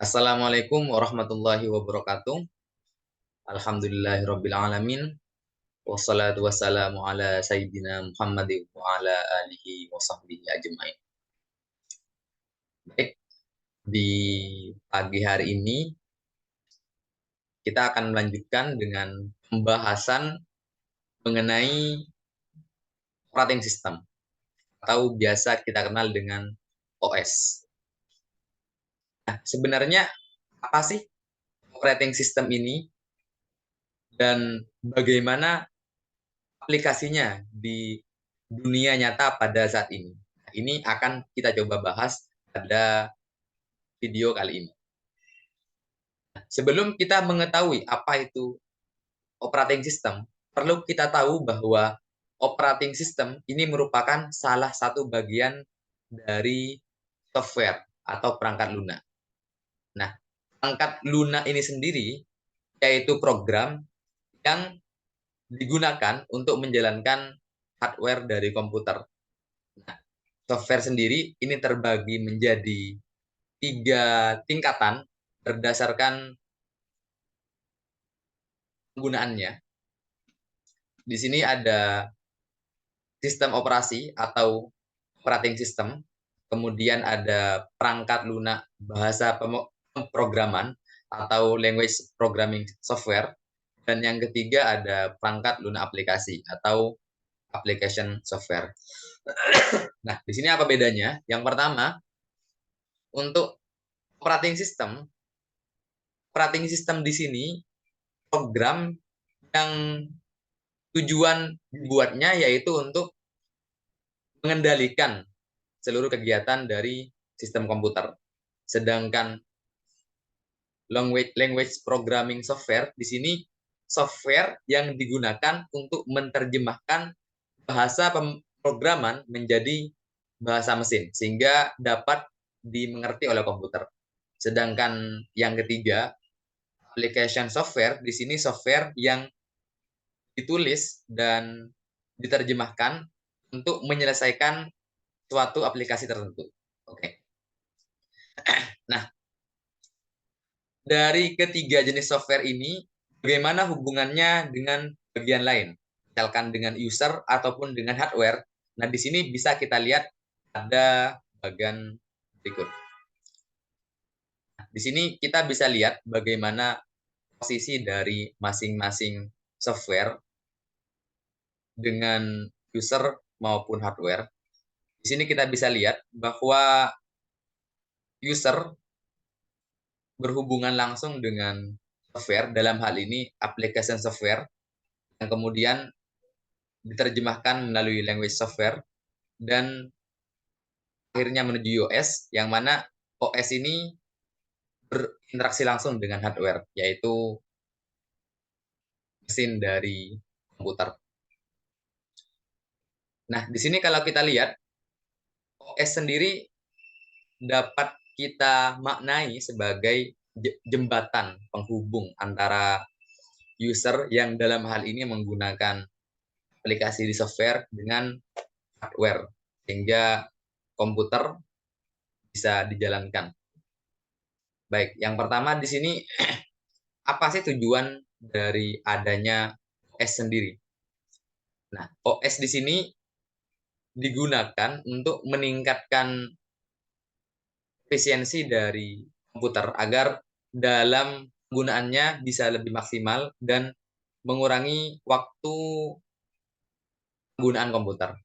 Assalamualaikum warahmatullahi wabarakatuh. Alhamdulillahirabbil alamin. Wassalatu wassalamu ala sayyidina Muhammadin wa ala alihi wa sahbihi ajmain. Baik, di pagi hari ini kita akan melanjutkan dengan pembahasan mengenai operating system atau biasa kita kenal dengan OS. Nah, sebenarnya apa sih operating system ini dan bagaimana aplikasinya di dunia nyata pada saat ini? Ini akan kita coba bahas pada video kali ini. Sebelum kita mengetahui apa itu operating system, perlu kita tahu bahwa operating system ini merupakan salah satu bagian dari software atau perangkat lunak. Nah, perangkat lunak ini sendiri yaitu program yang digunakan untuk menjalankan hardware dari komputer. Nah, software sendiri ini terbagi menjadi 3 tingkatan berdasarkan penggunaannya. Di sini ada sistem operasi atau operating system, kemudian ada perangkat lunak bahasa pemrograman atau language programming software, dan yang ketiga ada perangkat lunak aplikasi atau application software. Nah, di sini apa bedanya? Yang pertama, untuk operating system di sini program yang tujuan dibuatnya yaitu untuk mengendalikan seluruh kegiatan dari sistem komputer. Sedangkan language programming software di sini software yang digunakan untuk menerjemahkan bahasa pemrograman menjadi bahasa mesin sehingga dapat dimengerti oleh komputer. Sedangkan yang ketiga, application software di sini software yang ditulis dan diterjemahkan untuk menyelesaikan suatu aplikasi tertentu. Oke. Nah, dari ketiga jenis software ini, bagaimana hubungannya dengan bagian lain? Misalkan dengan user ataupun dengan hardware. Nah, di sini bisa kita lihat ada bagian berikut. Nah, di sini kita bisa lihat bagaimana posisi dari masing-masing software dengan user maupun hardware. Di sini kita bisa lihat bahwa user berhubungan langsung dengan software, dalam hal ini application software, yang kemudian diterjemahkan melalui language software, dan akhirnya menuju OS, yang mana OS ini berinteraksi langsung dengan hardware, yaitu mesin dari komputer. Nah, di sini kalau kita lihat, OS sendiri dapat kita maknai sebagai jembatan penghubung antara user yang dalam hal ini menggunakan aplikasi di software dengan hardware, sehingga komputer bisa dijalankan. Baik, yang pertama di sini, apa sih tujuan dari adanya OS sendiri? Nah, OS di sini digunakan untuk meningkatkan efisiensi dari komputer agar dalam penggunaannya bisa lebih maksimal dan mengurangi waktu penggunaan komputer.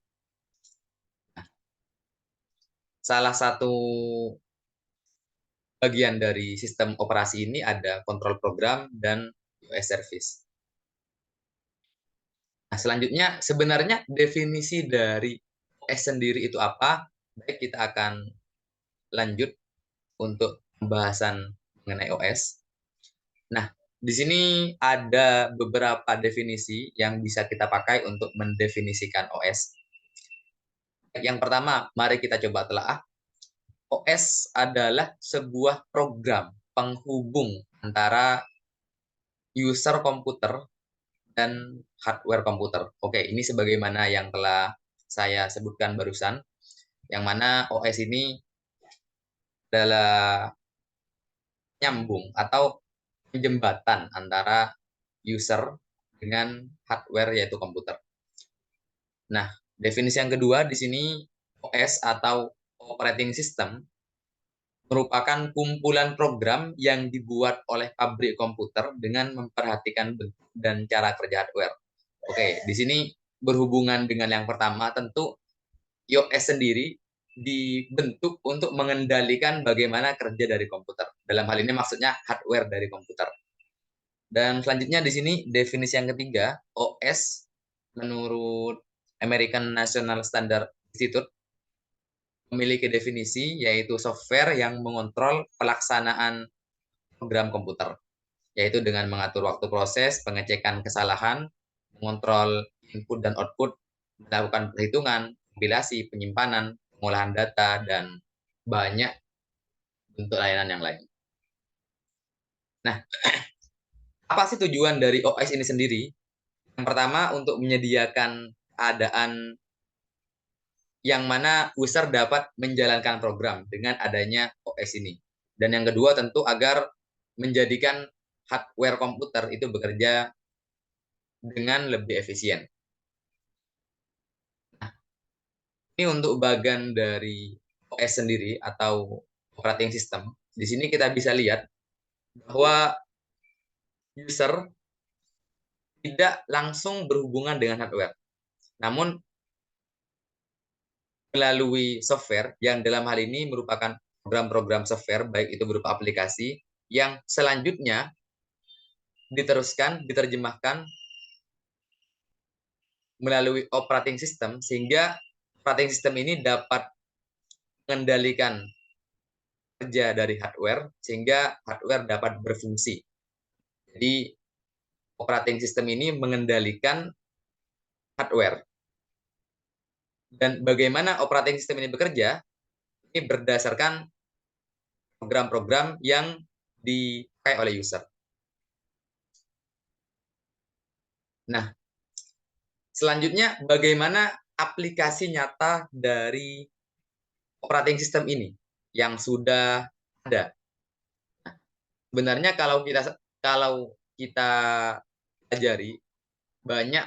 Salah satu bagian dari sistem operasi ini ada kontrol program dan OS service. Nah, selanjutnya sebenarnya definisi dari OS sendiri itu apa? Baik, kita akan lanjut untuk pembahasan mengenai OS. Nah, di sini ada beberapa definisi yang bisa kita pakai untuk mendefinisikan OS. Yang pertama, mari kita coba telaah. OS adalah sebuah program penghubung antara user komputer dan hardware komputer. Oke, ini sebagaimana yang telah saya sebutkan barusan, yang mana OS ini adalah nyambung atau jembatan antara user dengan hardware yaitu komputer. Nah, definisi yang kedua di sini OS atau operating system merupakan kumpulan program yang dibuat oleh pabrik komputer dengan memperhatikan bentuk dan cara kerja hardware. Oke, di sini berhubungan dengan yang pertama, tentu iOS sendiri dibentuk untuk mengendalikan bagaimana kerja dari komputer. Dalam hal ini maksudnya hardware dari komputer. Dan selanjutnya di sini definisi yang ketiga, OS menurut American National Standard Institute memiliki definisi yaitu software yang mengontrol pelaksanaan program komputer, yaitu dengan mengatur waktu proses, pengecekan kesalahan, mengontrol input dan output, melakukan perhitungan, kompilasi, penyimpanan, pengolahan data, dan banyak bentuk layanan yang lain. Nah, apa sih tujuan dari OS ini sendiri? Yang pertama, untuk menyediakan keadaan yang mana user dapat menjalankan program dengan adanya OS ini. Dan yang kedua tentu agar menjadikan hardware komputer itu bekerja dengan lebih efisien. Nah, ini untuk bagian dari OS sendiri atau operating system. Di sini kita bisa lihat bahwa user tidak langsung berhubungan dengan hardware. Namun melalui software yang dalam hal ini merupakan program-program software, baik itu berupa aplikasi, yang selanjutnya diteruskan, diterjemahkan melalui operating system, sehingga operating system ini dapat mengendalikan kerja dari hardware, sehingga hardware dapat berfungsi. Jadi, operating system ini mengendalikan hardware. Dan bagaimana operating system ini bekerja, ini berdasarkan program-program yang dipakai oleh user. Nah, selanjutnya bagaimana aplikasi nyata dari operating system ini yang sudah ada. Nah, sebenarnya kalau kita pelajari banyak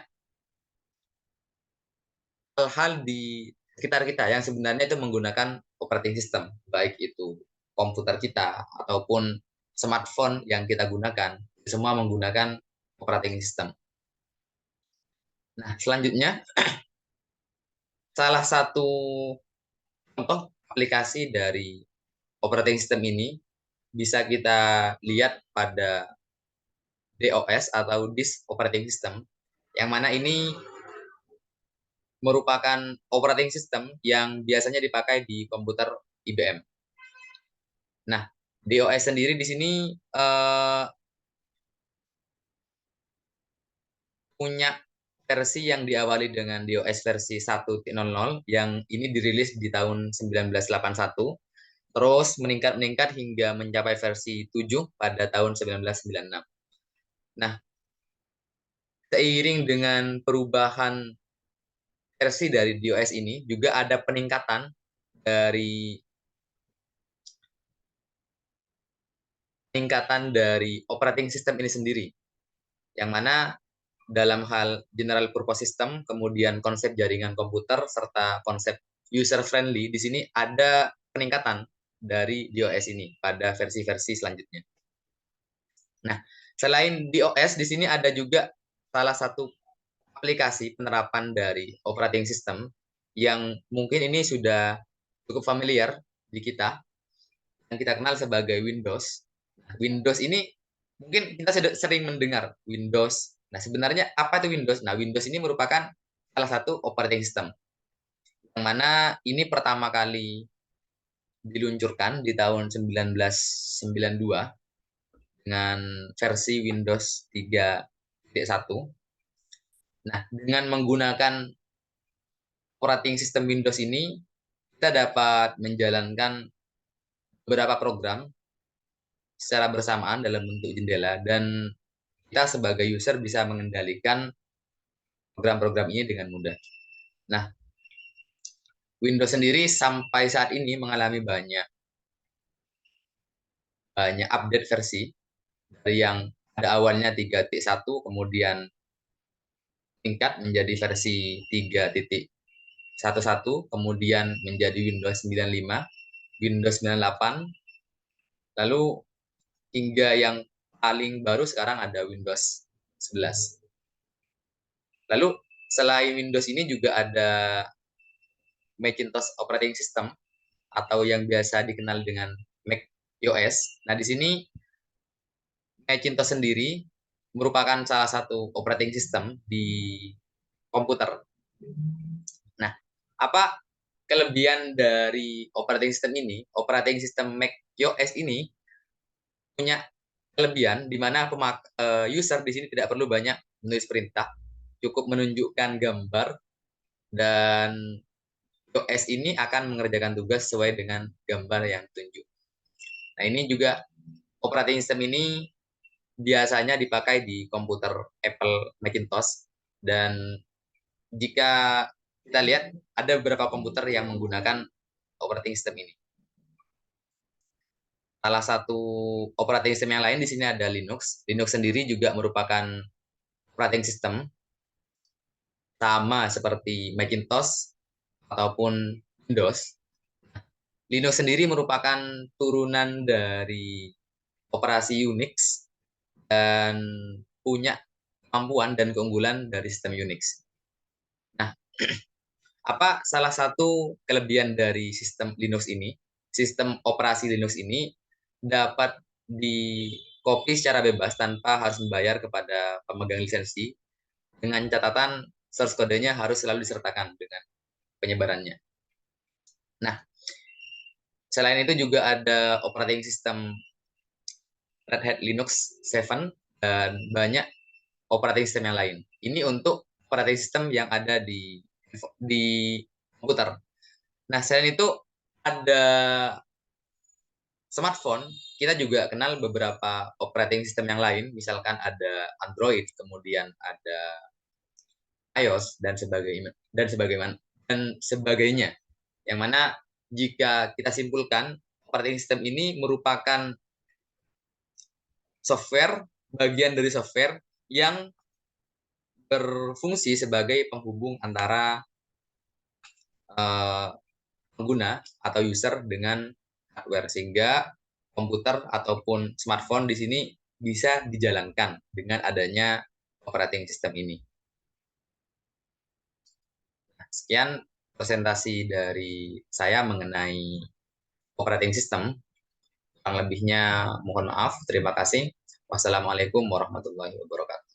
hal-hal di sekitar kita yang sebenarnya itu menggunakan operating system, baik itu komputer kita ataupun smartphone yang kita gunakan, semua menggunakan operating system. Nah, selanjutnya salah satu contoh aplikasi dari operating system ini bisa kita lihat pada DOS atau Disk Operating System, yang mana ini merupakan operating system yang biasanya dipakai di komputer IBM. Nah, DOS sendiri di sini punya versi yang diawali dengan DOS versi 1.00 yang ini dirilis di tahun 1981, terus meningkat hingga mencapai versi 7 pada tahun 1996. Nah, seiring dengan perubahan versi dari DOS ini, juga ada peningkatan dari operating system ini sendiri, yang mana dalam hal general purpose system, kemudian konsep jaringan komputer, serta konsep user friendly, di sini ada peningkatan dari DOS ini pada versi-versi selanjutnya. Nah, selain DOS, di sini ada juga salah satu aplikasi penerapan dari operating system yang mungkin ini sudah cukup familiar di kita, yang kita kenal sebagai Windows. Nah, Windows ini mungkin kita sudah sering mendengar Windows. Nah, sebenarnya apa itu Windows? Nah, Windows ini merupakan salah satu operating system yang mana ini pertama kali diluncurkan di tahun 1992 dengan versi Windows 3.1. Nah, dengan menggunakan operating system Windows ini, kita dapat menjalankan beberapa program secara bersamaan dalam bentuk jendela, dan kita sebagai user bisa mengendalikan program-program ini dengan mudah. Nah, Windows sendiri sampai saat ini mengalami banyak banyak update versi dari yang ada awalnya 3.1 kemudian tingkat menjadi versi 3.11 kemudian menjadi Windows 95, Windows 98, lalu hingga yang paling baru sekarang ada Windows 11. Lalu selain Windows ini juga ada Macintosh Operating System atau yang biasa dikenal dengan Mac OS. Nah, di sini Macintosh sendiri merupakan salah satu operating system di komputer. Nah, apa kelebihan dari operating system ini? Operating system Mac OS ini punya kelebihan di mana user di sini tidak perlu banyak menulis perintah, cukup menunjukkan gambar dan OS ini akan mengerjakan tugas sesuai dengan gambar yang ditunjuk. Nah, ini juga operating system ini biasanya dipakai di komputer Apple Macintosh dan jika kita lihat ada beberapa komputer yang menggunakan operating system ini. Salah satu operating system yang lain di sini ada Linux. Linux sendiri juga merupakan operating system sama seperti Macintosh ataupun Windows. Linux sendiri merupakan turunan dari operasi Unix dan punya kemampuan dan keunggulan dari sistem Unix. Nah, apa salah satu kelebihan dari sistem Linux ini? Sistem operasi Linux ini dapat di copy secara bebas tanpa harus membayar kepada pemegang lisensi dengan catatan source kodenya harus selalu disertakan dengan penyebarannya. Nah, selain itu juga ada operating system Red Hat Linux 7 dan banyak operating system yang lain. Ini untuk operating system yang ada di komputer. Nah, selain itu ada smartphone, kita juga kenal beberapa operating system yang lain, misalkan ada Android, kemudian ada iOS dan sebagainya. Yang mana jika kita simpulkan operating system ini merupakan software, bagian dari software yang berfungsi sebagai penghubung antara pengguna atau user dengan hardware sehingga komputer ataupun smartphone di sini bisa dijalankan dengan adanya operating system ini. Sekian presentasi dari saya mengenai operating system. Kurang lebihnya mohon maaf. Terima kasih. Wassalamualaikum warahmatullahi wabarakatuh.